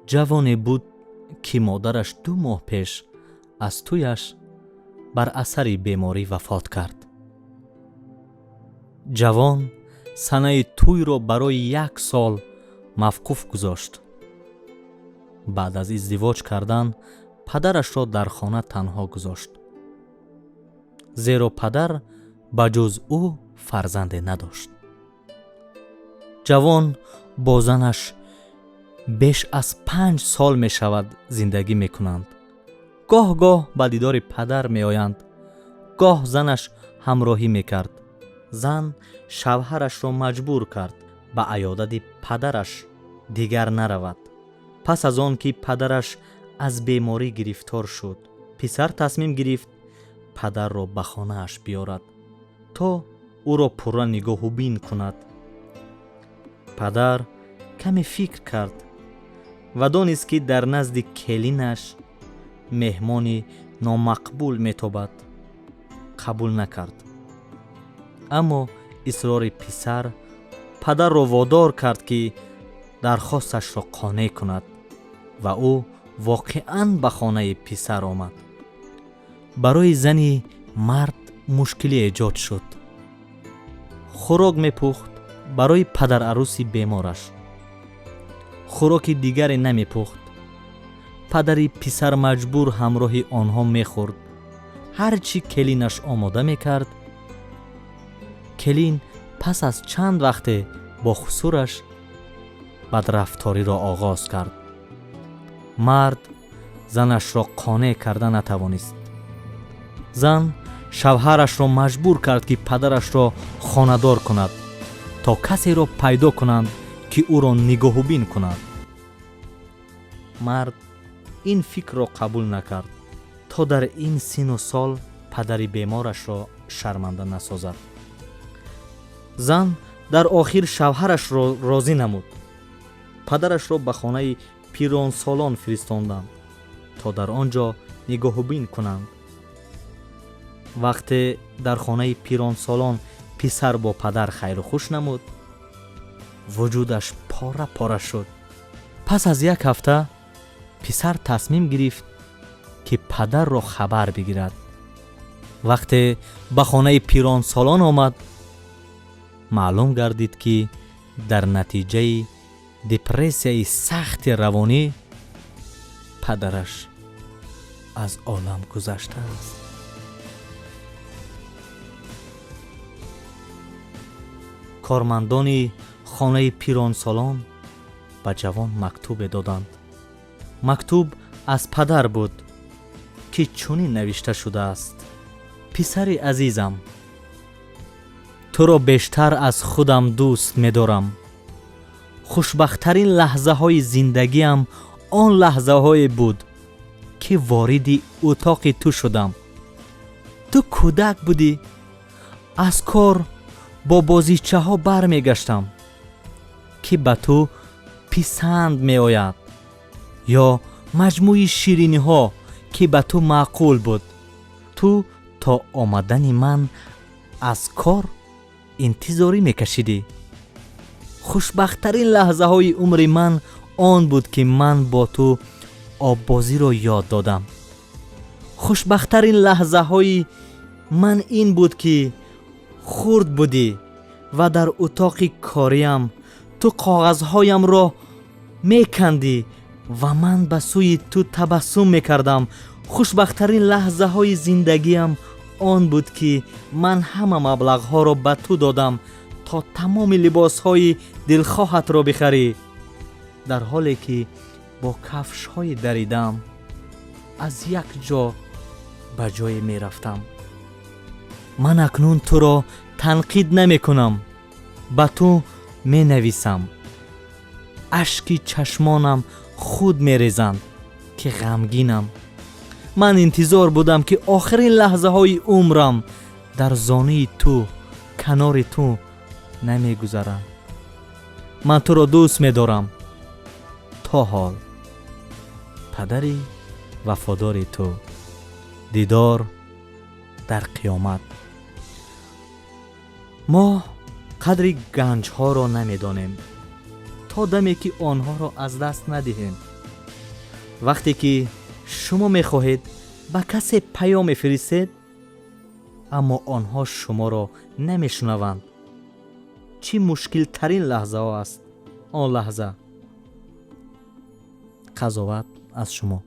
جوانی بود که مادرش 2 ماه پیش از تویش بر اثر بیماری وفات کرد. جوان سنه توی را برای 1 سال موقوف گذاشت. بعد از ازدواج کردن پدرش را در خانه تنها گذاشت، زیرا پدر بجز او فرزندی نداشت. جوان با زنش بیش از 5 سال می شود زندگی می کنند. گاه گاه به دیدار پدر می آیند، گاه زنش همراهی می کرد. زن شوهرش را مجبور کرد به عیادت پدرش دیگر نرود. پس از آن که پدرش از بیماری گرفتار شد، پسر تصمیم گرفت پدر را به خانه اش بیارد تا او را پورا نگاه و بین کند. پدر کمی فکر کرد و دانست که در نزد کلینش مهمانی نامقبول میتابد. قبول نکرد. اما اصرار پسر پدر را وادار کرد که درخواستش را قانع کند و او واقعاً به خانه پسر آمد. برای زنی مرد مشکلی ایجاد شد. خوراک میپخت برای پدر عروسی بیمارش. خوراک دیگری نمیپخت. پدری پسر مجبور همراه آنها میخورد. هرچی کلینش آماده میکرد، کلین پس از چند وقت با خسورش بدرفتاری را آغاز کرد. مرد زنش را قانع کرده نتوانست. زن شوهرش را مجبور کرد که پدرش را خانه‌دار کند تا کسی را پیدا کنند که او را نگاه و بین کند. مرد این فکر را قبول نکرد تا در این سن و سال پدر بیمارش را شرمنده نسازد. زن در آخر شوهرش را راضی نمود. پدرش را به خانه پیران سالان فرستاندند تا در آنجا نگاه و بین کنند. وقتی در خانه پیران سالان پسر با پدر خیر و خوش نمود، وجودش پاره پاره شد. پس از 1 هفته پسر تصمیم گرفت که پدر را خبر بگیرد. وقتی به خانه پیران سالان آمد، معلوم گردید که در نتیجه دپرسیای سخت روانی پدرش از عالم گذشته است. کارمندان خانه پیران سالان به جوان مکتوب دادند. مکتوب از پدر بود که چنین نوشته شده است: پسر عزیزم، تو را بیشتر از خودم دوست می‌دارم. خوشبخت‌ترین لحظه های زندگیم آن لحظه های بود که وارد اتاق تو شدم. تو کودک بودی. از کار با بازیچه ها برمی گشتم که به تو پسند می آید، یا مجموعی شیرینی ها که به تو معقول بود. تو تا آمدن من از کار انتظاری می کشیدی. خوشبخت‌ترین لحظه های عمر من آن بود که من با تو آب بازی را یاد دادم. خوشبخت‌ترین لحظه های من این بود که خرد بودی و در اتاق کاریم تو کاغذهایم را میکندی و من به سوی تو تبسم میکردم. خوشبخت‌ترین لحظه های زندگیم آن بود که من همه مبلغ ها را به تو دادم تا تمام لباس های دلخواهت را بخری، در حالی که با کفش های دریدم از یک جا به جای می رفتم. من اکنون تو را تنقید نمی کنم، به تو می نویسم. اشکی چشمانم خود می ریزند که غمگینم. من انتظار بودم که آخرین لحظه های عمرم در زانه تو کنار تو نمی گذرم. من تو را دوست می دارم. تا حال پدری وفادار تو. دیدار در قیامت. ما قدر گنج ها را نمی دانیم تا دمی که آنها را از دست ندهیم. вақте ки шумо мехоҳед ба касе паём мефиристед, аммо онҳо шуморо намешунаванд. чӣ мушкилтарин лаҳзаҳо аст он лаҳза? қазоват аз шумо.